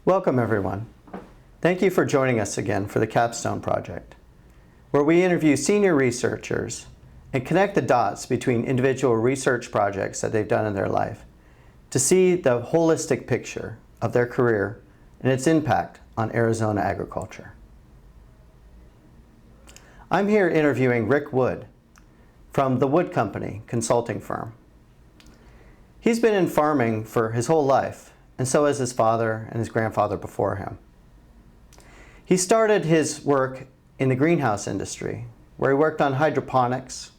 Welcome everyone. Thank you for joining us again for the Capstone project, where we interview senior researchers and connect the dots between individual research projects that they've done in their life to see the holistic picture of their career and its impact on Arizona agriculture. I'm here interviewing Rick Wood from the Wood Company consulting firm. He's been in farming for his whole life, and so has his father and his grandfather before him. He started his work in the greenhouse industry, where he worked on hydroponics,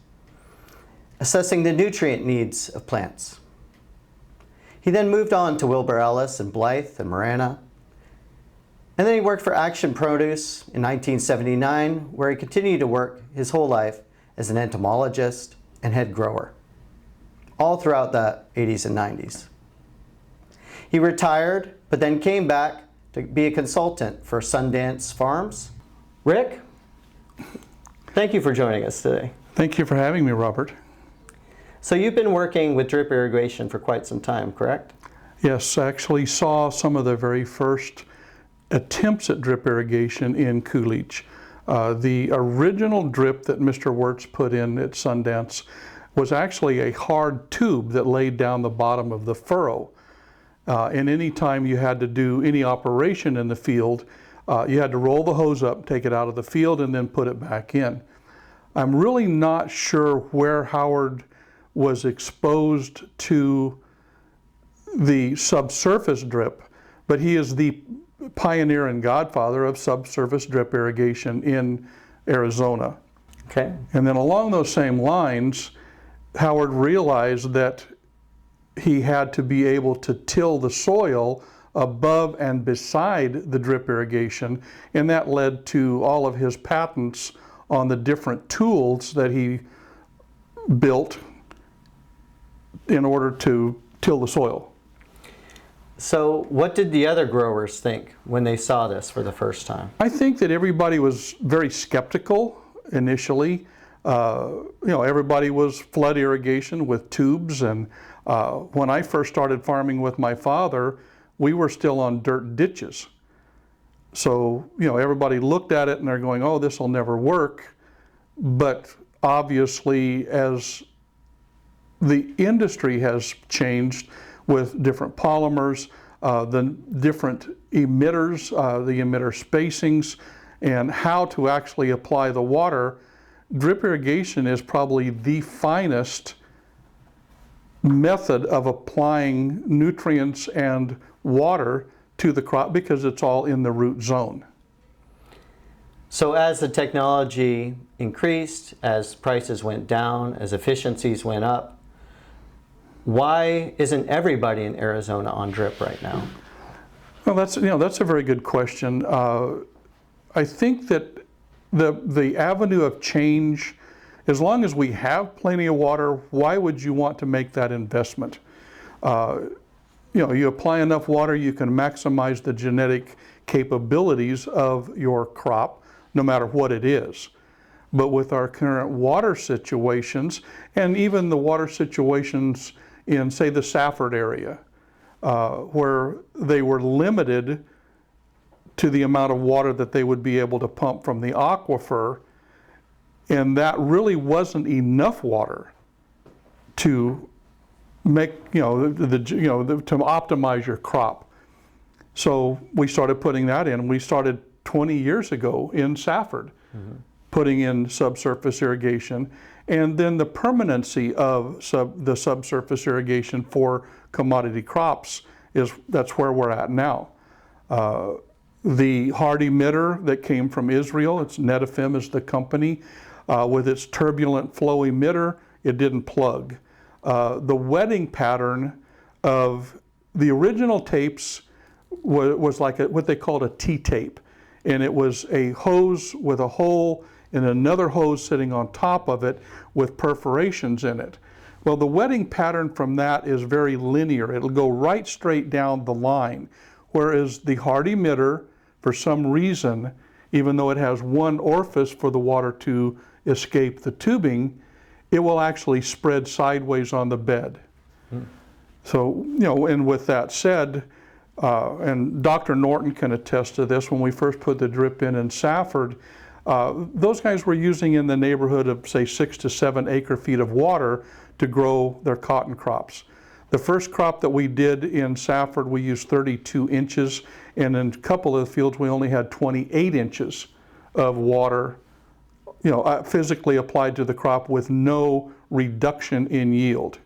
assessing the nutrient needs of plants. He then moved on to Wilbur Ellis and Blythe and Marana, and then he worked for Action Produce in 1979, where he continued to work his whole life as an entomologist and head grower, all throughout the 80s and 90s. He retired, but then came back to be a consultant for Sundance Farms. Rick, thank you for joining us today. Thank you for having me, Robert. So you've been working with drip irrigation for quite some time, correct? Yes, I actually saw some of the very first attempts at drip irrigation in Coolidge. The original drip that Mr. Wirtz put in at Sundance was actually a hard tube that laid down the bottom of the furrow. And any time you had to do any operation in the field, you had to roll the hose up, take it out of the field, and then put it back in. I'm really not sure where Howard was exposed to the subsurface drip, but he is the pioneer and godfather of subsurface drip irrigation in Arizona. Okay. And then along those same lines, Howard realized that he had to be able to till the soil above and beside the drip irrigation, and that led to all of his patents on the different tools that he built in order to till the soil. So what did the other growers think when they saw this for the first time? I think that everybody was very skeptical initially. Everybody was flood irrigation with tubes, and when I first started farming with my father, we were still on dirt ditches. So, everybody looked at it and they're going, oh, this will never work. But obviously, as the industry has changed with different polymers, the different emitters, the emitter spacings, and how to actually apply the water, drip irrigation is probably the finest method of applying nutrients and water to the crop because it's all in the root zone. So as the technology increased, as prices went down, as efficiencies went up, why isn't everybody in Arizona on drip right now? Well, that's a very good question. I think that the avenue of change, as long as we have plenty of water, why would you want to make that investment? You apply enough water, you can maximize the genetic capabilities of your crop, no matter what it is. But with our current water situations, and even the water situations in, say, the Safford area, where they were limited to the amount of water that they would be able to pump from the aquifer, and that really wasn't enough water to make, to optimize your crop. So we started putting that in. We started 20 years ago in Safford, putting in subsurface irrigation, and then the permanency of the subsurface irrigation for commodity crops that's where we're at now. The hard emitter that came from Israel, it's Netafim is the company, with its turbulent flow emitter, it didn't plug. The wetting pattern of the original tapes was like what they called a T-tape, and it was a hose with a hole and another hose sitting on top of it with perforations in it. Well, the wetting pattern from that is very linear. It'll go right straight down the line, whereas the hard emitter, for some reason, even though it has one orifice for the water to escape the tubing, it will actually spread sideways on the bed. So, and with that said, And Dr. Norton can attest to this. When we first put the drip in Safford, those guys were using in the neighborhood of, say, 6 to 7 acre feet of water to grow their cotton crops. The first crop that we did in Safford, we used 32 inches, and in a couple of the fields we only had 28 inches of water, physically applied to the crop with no reduction in yield.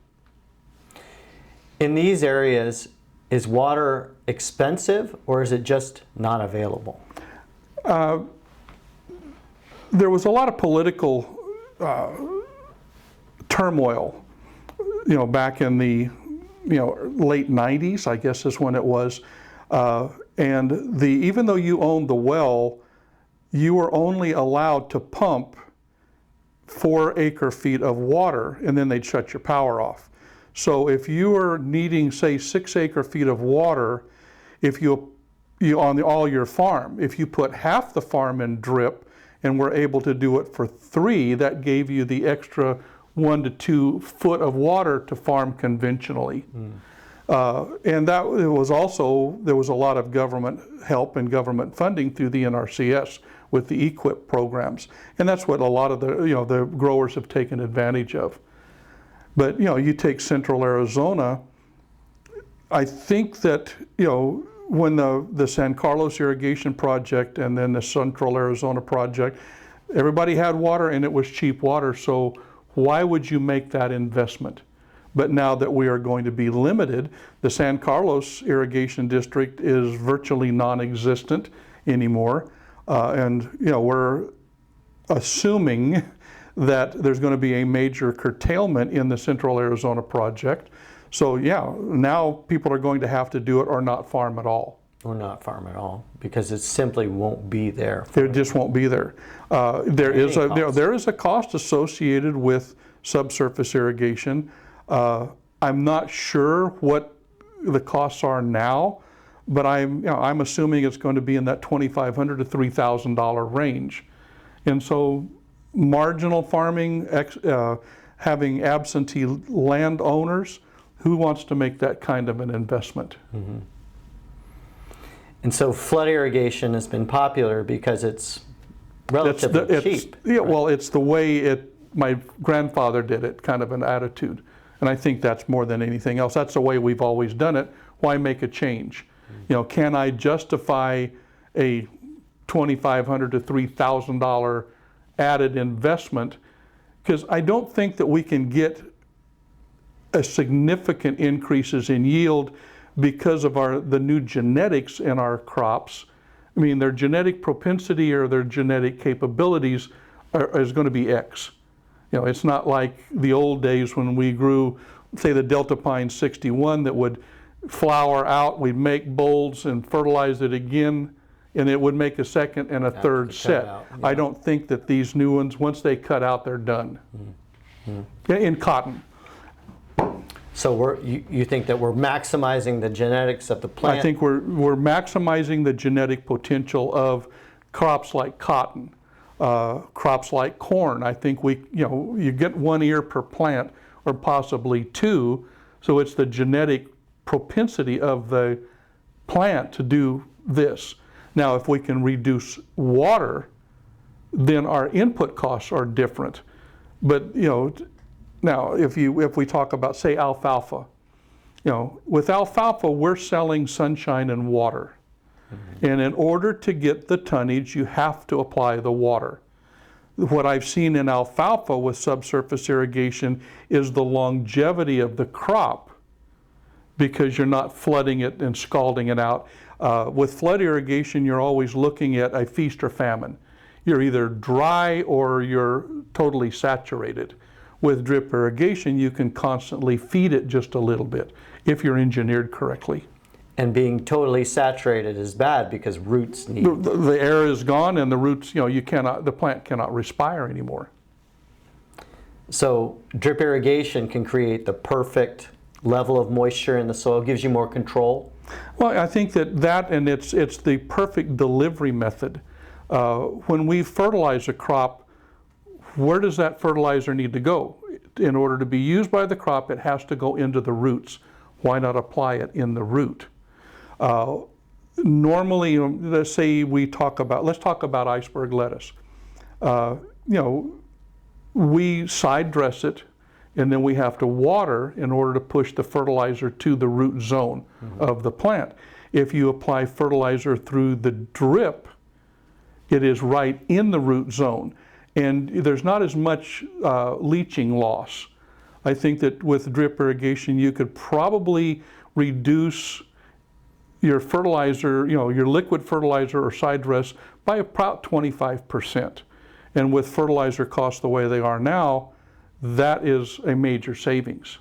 In these areas, is water expensive or is it just not available? There was a lot of political turmoil, back in the late 90s, I guess is when it was. And even though you owned the well, you were only allowed to pump 4 acre feet of water, and then they'd shut your power off. So if you were needing, say, 6 acre feet of water, if you on all your farm, if you put half the farm in drip and were able to do it for 3, that gave you the extra 1 to 2 foot of water to farm conventionally. And that it was also, there was a lot of government help and government funding through the NRCS with the EQIP programs. And that's what a lot of the growers have taken advantage of. But you take central Arizona, I think that when the San Carlos irrigation project and then the Central Arizona project, everybody had water and it was cheap water, so why would you make that investment? But now that we are going to be limited, the San Carlos irrigation district is virtually non-existent anymore, and we're assuming that there's going to be a major curtailment in the Central Arizona project. So yeah, now people are going to have to do it or not farm at all. Or not farm at all, because it simply won't be there. It just won't be there. There is a cost associated with subsurface irrigation. I'm not sure what the costs are now, but I'm assuming it's going to be in that $2,500 to $3,000 range. And so marginal farming, having absentee landowners, who wants to make that kind of an investment? Mm-hmm. And so flood irrigation has been popular because it's relatively cheap. Yeah, right? Well, it's the way my grandfather did it, kind of an attitude. And I think that's more than anything else. That's the way we've always done it. Why make a change? Mm-hmm. Can I justify a $2,500 to $3,000 added investment? Because I don't think that we can get a significant increases in yield because of the new genetics in our crops. I mean, their genetic propensity or their genetic capabilities is going to be X. It's not like the old days when we grew, say, the Delta Pine 61 that would flower out, we'd make bolls and fertilize it again, and it would make a second and a third set. Yeah. I don't think that these new ones, once they cut out, they're done. Mm-hmm. In cotton. So you think that we're maximizing the genetics of the plant? I think we're maximizing the genetic potential of crops like cotton, crops like corn. I think you get 1 ear per plant or possibly 2, so it's the genetic propensity of the plant to do this. Now, if we can reduce water, then our input costs are different. But now, if we talk about, say, alfalfa, with alfalfa, we're selling sunshine and water. Mm-hmm. And in order to get the tonnage, you have to apply the water. What I've seen in alfalfa with subsurface irrigation is the longevity of the crop, because you're not flooding it and scalding it out. With flood irrigation, you're always looking at a feast or famine. You're either dry or you're totally saturated. With drip irrigation, you can constantly feed it just a little bit if you're engineered correctly. And being totally saturated is bad because roots need... The air is gone and the roots, the plant cannot respire anymore. So drip irrigation can create the perfect level of moisture in the soil, gives you more control? Well, I think that and it's the perfect delivery method. When we fertilize a crop, where does that fertilizer need to go? In order to be used by the crop, it has to go into the roots. Why not apply it in the root? Normally, let's say let's talk about iceberg lettuce. We side dress it, and then we have to water in order to push the fertilizer to the root zone of the plant. If you apply fertilizer through the drip, it is right in the root zone, and there's not as much leaching loss. I think that with drip irrigation, you could probably reduce your fertilizer, your liquid fertilizer or side dress by about 25%. And with fertilizer costs the way they are now, that is a major savings.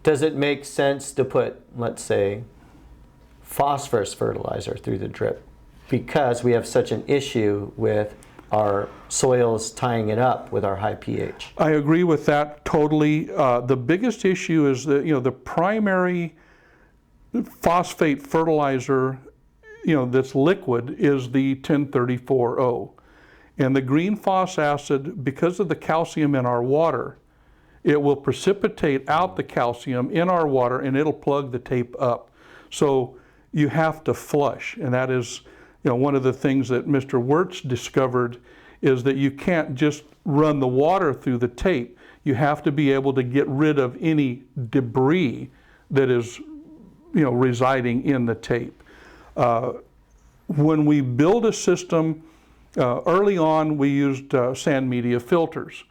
Does it make sense to put, let's say, phosphorus fertilizer through the drip because we have such an issue with our soils tying it up with our high pH? I agree with that totally. The biggest issue is that the primary phosphate fertilizer that's liquid is the 1034O. And the green phos acid, because of the calcium in our water, it will precipitate out the calcium in our water and it'll plug the tape up. So you have to flush, and that is one of the things that Mr. Wirtz discovered is that you can't just run the water through the tape. You have to be able to get rid of any debris that is residing in the tape. When we build a system, early on we used sand media filters.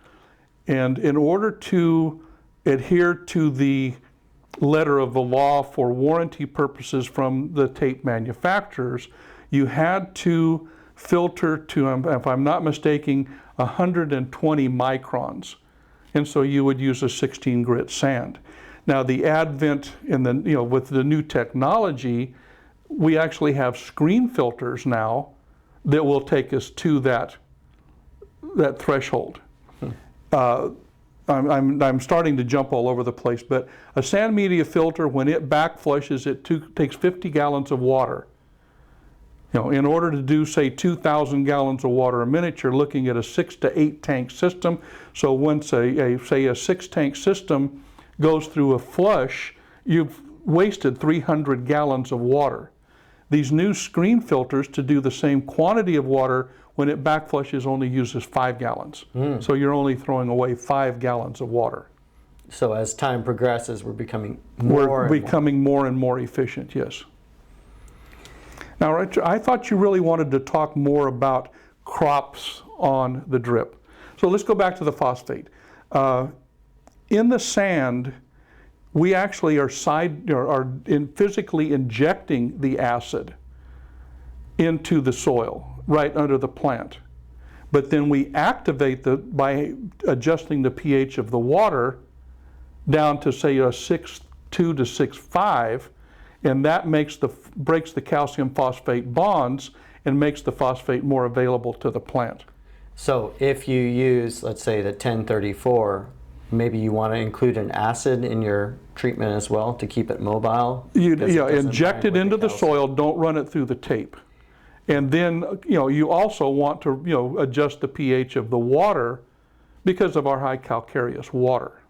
And in order to adhere to the letter of the law for warranty purposes from the tape manufacturers, you had to filter to, if I'm not mistaken, 120 microns. And so you would use a 16 grit sand. Now the advent in the, with the new technology, we actually have screen filters now that will take us to that threshold. I'm starting to jump all over the place, but a sand media filter, when it back flushes, it takes 50 gallons of water. In order to do, say, 2,000 gallons of water a minute, you're looking at a 6 to 8 tank system. So once say a 6 tank system goes through a flush, you've wasted 300 gallons of water. These new screen filters, to do the same quantity of water, when it back flushes, only uses 5 gallons. So you're only throwing away 5 gallons of water. So as time progresses, we're becoming more and more efficient, yes. Now, Richard, I thought you really wanted to talk more about crops on the drip. So let's go back to the phosphate. In the sand, we actually are physically injecting the acid into the soil, right under the plant. But then we activate by adjusting the pH of the water down to, say, a 6.2 to 6.5, and that breaks the calcium phosphate bonds and makes the phosphate more available to the plant. So if you use, let's say, the 1034, maybe you want to include an acid in your treatment as well to keep it mobile? Inject it into the soil, don't run it through the tape. And then, you also want to, adjust the pH of the water because of our high calcareous water.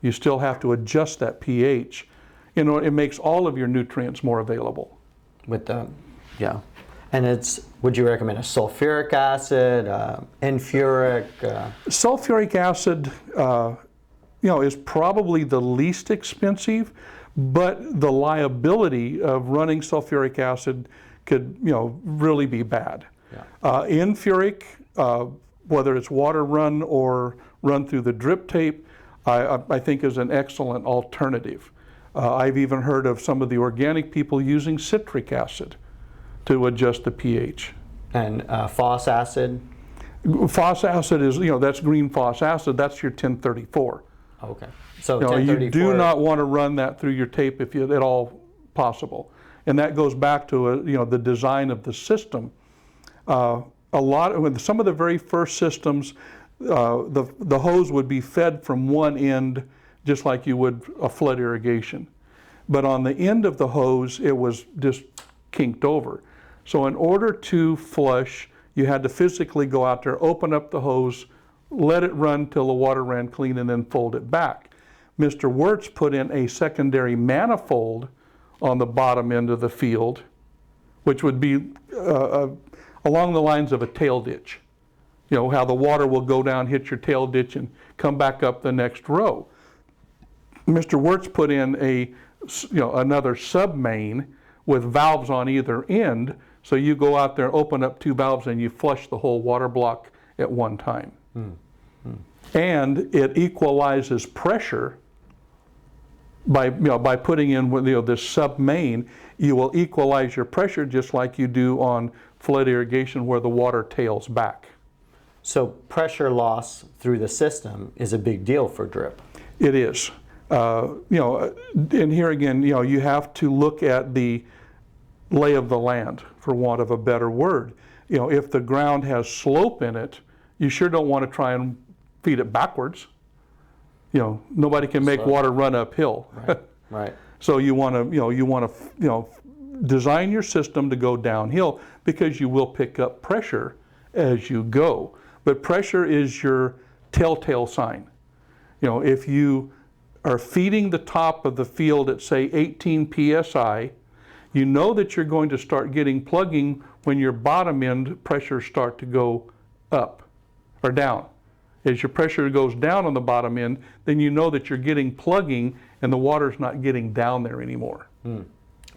You still have to adjust that pH. It makes all of your nutrients more available. With the, yeah. And would you recommend a sulfuric acid, enfuric? Sulfuric acid, is probably the least expensive, but the liability of running sulfuric acid could, really be bad. Yeah. Enfuric, whether it's water run or run through the drip tape, I think is an excellent alternative. I've even heard of some of the organic people using citric acid to adjust the pH. And phos acid? Phos acid is, that's green phos acid, that's your 1034. Okay. So 1034. You do not want to run that through your tape if at all possible. And that goes back to, the design of the system. Some of the very first systems, the hose would be fed from one end just like you would a flood irrigation. But on the end of the hose, it was just kinked over. So in order to flush, you had to physically go out there, open up the hose, let it run till the water ran clean, and then fold it back. Mr. Wirtz put in a secondary manifold on the bottom end of the field, which would be along the lines of a tail ditch. You know, how the water will go down, hit your tail ditch, and come back up the next row. Mr. Wirtz put in another sub-main with valves on either end, so you go out there, open up 2 valves, and you flush the whole water block at one time. And it equalizes pressure by putting in this sub-main. You will equalize your pressure just like you do on flood irrigation where the water tails back. So pressure loss through the system is a big deal for drip. It is. And here again, you have to look at the lay of the land, for want of a better word. If the ground has slope in it, you sure don't want to try and feed it backwards. Nobody can make water run uphill. Right. So you want to design your system to go downhill, because you will pick up pressure as you go. But pressure is your telltale sign. If you are feeding the top of the field at, say, 18 psi, you know that you're going to start getting plugging when your bottom end pressures start to go up or down. As your pressure goes down on the bottom end, then you know that you're getting plugging and the water's not getting down there anymore.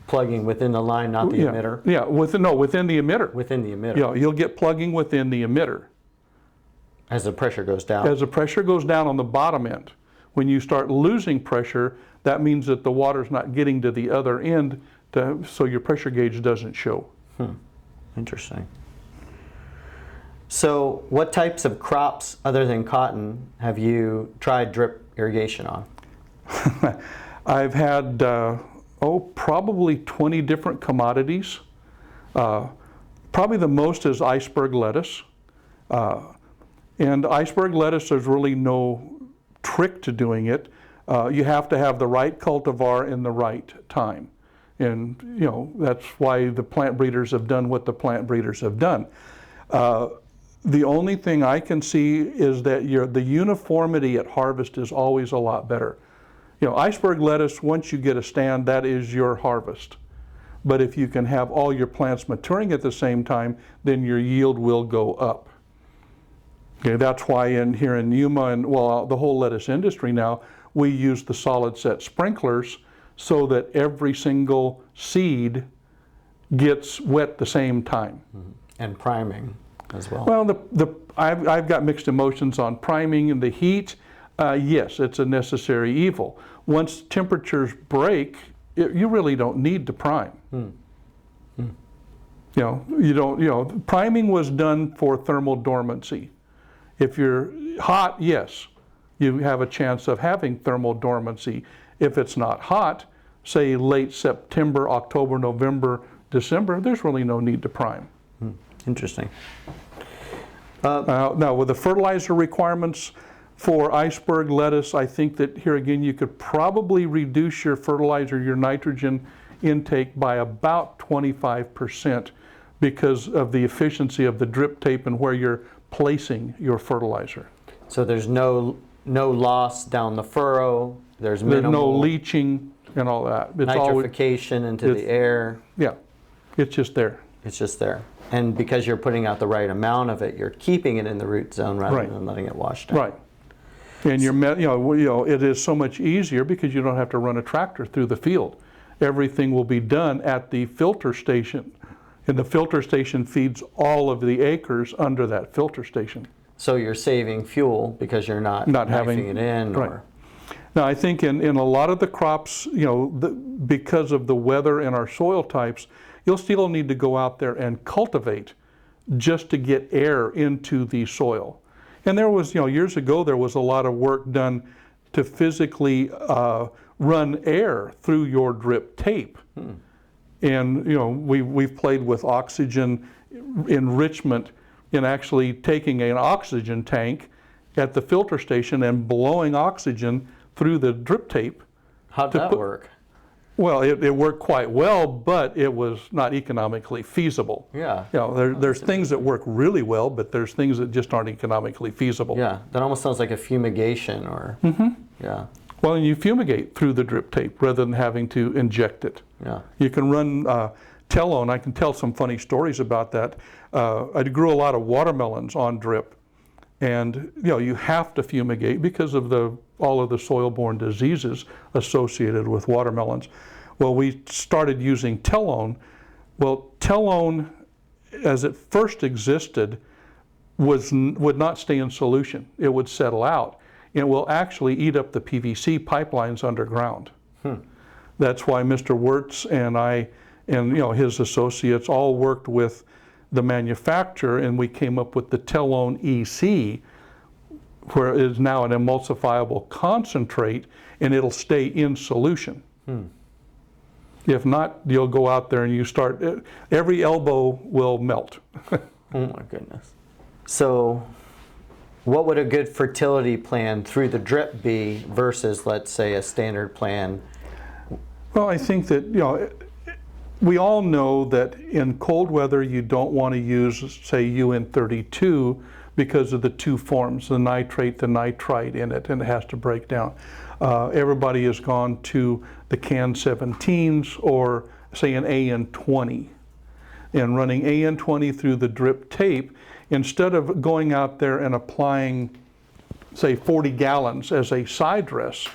Plugging within the line, not the emitter? Yeah, within the emitter. Within the emitter. You'll get plugging within the emitter. As the pressure goes down? As the pressure goes down on the bottom end. When you start losing pressure, that means that the water's not getting to the other end, so your pressure gauge doesn't show. Interesting. So what types of crops other than cotton have you tried drip irrigation on? I've had, probably 20 different commodities. Probably the most is iceberg lettuce. And iceberg lettuce, there's really no trick to doing it. You have to have the right cultivar in the right time. And, that's why the plant breeders have done what the plant breeders have done. The only thing I can see is that the uniformity at harvest is always a lot better. Iceberg lettuce, once you get a stand, that is your harvest. But if you can have all your plants maturing at the same time, then your yield will go up. Okay, that's why here in Yuma and the whole lettuce industry now, we use the solid set sprinklers so that every single seed gets wet the same time. And priming as well. Well, I've got mixed emotions on priming and the heat. Yes, it's a necessary evil. Once temperatures break, you really don't need to prime. Priming was done for thermal dormancy. If you're hot, yes, you have a chance of having thermal dormancy. If it's not hot, say late September, October, November, December, there's really no need to prime. Interesting. Now, with the fertilizer requirements for iceberg lettuce, I think that here again you could probably reduce your fertilizer, your nitrogen intake by about 25% because of the efficiency of the drip tape and where you're placing your fertilizer. So there's no loss down the furrow, there's minimal... no leaching and all that. It's nitrification into the air. Yeah, it's just there. It's just there. And because you're putting out the right amount of it, you're keeping it in the root zone rather than letting it wash down. Right. And it is so much easier because you don't have to run a tractor through the field. Everything will be done at the filter station. And the filter station feeds all of the acres under that filter station. So you're saving fuel because you're not having it in. Right. Now I think in a lot of the crops, because of the weather and our soil types, you'll still need to go out there and cultivate just to get air into the soil. And there was, years ago, there was a lot of work done to physically run air through your drip tape. And, we've played with oxygen enrichment in actually taking an oxygen tank at the filter station and blowing oxygen through the drip tape. How'd that work? Well, it worked quite well, but it was not economically feasible. Yeah. There's things that work really well, but there's things that just aren't economically feasible. Yeah, that almost sounds like a fumigation or, yeah. Well, and you fumigate through the drip tape rather than having to inject it. Yeah. You can run Telone. I can tell some funny stories about that. I grew a lot of watermelons on drip, and you have to fumigate because of all of the soil-borne diseases associated with watermelons. Well, we started using Telone. Well, Telone, as it first existed, would not stay in solution. It would settle out. It will actually eat up the PVC pipelines underground. That's why Mr. Wirtz and I and his associates all worked with the manufacturer, and we came up with the Telone EC, where it is now an emulsifiable concentrate, and it'll stay in solution. If not, you'll go out there and you start, every elbow will melt. Oh my goodness. So what would a good fertility plan through the drip be versus, let's say, a standard plan? Well, I think that, we all know that in cold weather you don't want to use, say, UN32 because of the two forms, the nitrate, the nitrite in it, and it has to break down. Everybody has gone to the CAN 17s or, say, an AN20. And running AN20 through the drip tape, instead of going out there and applying, say, 40 gallons as a side dress,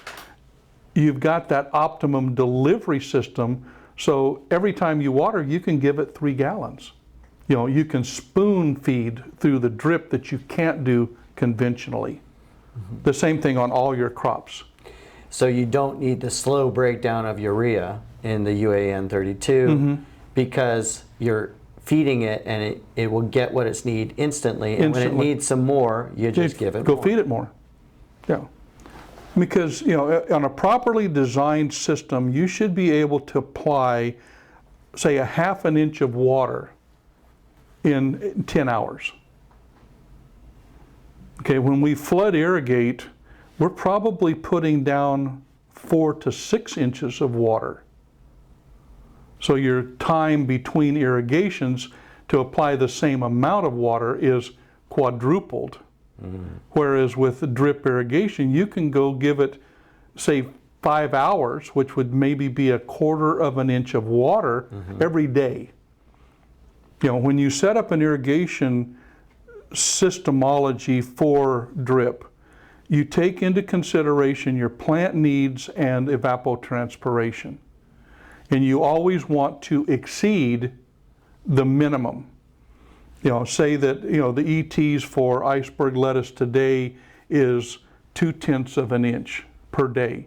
you've got that optimum delivery system. So every time you water, you can give it 3 gallons. You can spoon feed through the drip that you can't do conventionally. The same thing on all your crops. So you don't need the slow breakdown of urea in the UAN32 because you're feeding it and it will get what it needs instantly. And when it needs some more, you just give it more. Go feed it more. Yeah. Because, on a properly designed system, you should be able to apply, say, a ½ an inch of water in 10 hours. Okay, when we flood irrigate, we're probably putting down 4 to 6 inches of water. So your time between irrigations to apply the same amount of water is quadrupled. Whereas with drip irrigation, you can go give it, say, 5 hours, which would maybe be a ½ of an inch of water every day. When you set up an irrigation systemology for drip, you take into consideration your plant needs and evapotranspiration. And you always want to exceed the minimum. Say that, the ETs for iceberg lettuce today is 0.2 of an inch per day.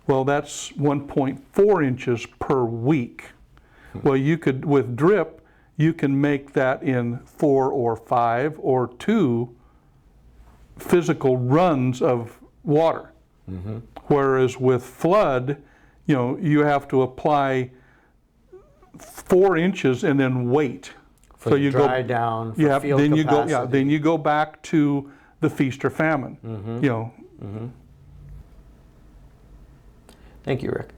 Well, that's 1.4 inches per week. Well, you could, with drip, you can make that in 4 or 5 or 2 physical runs of water. Whereas with flood, you have to apply 4 inches and then wait. So you dry down for field then capacity. Then you go back to the feast or famine. Thank you, Rick.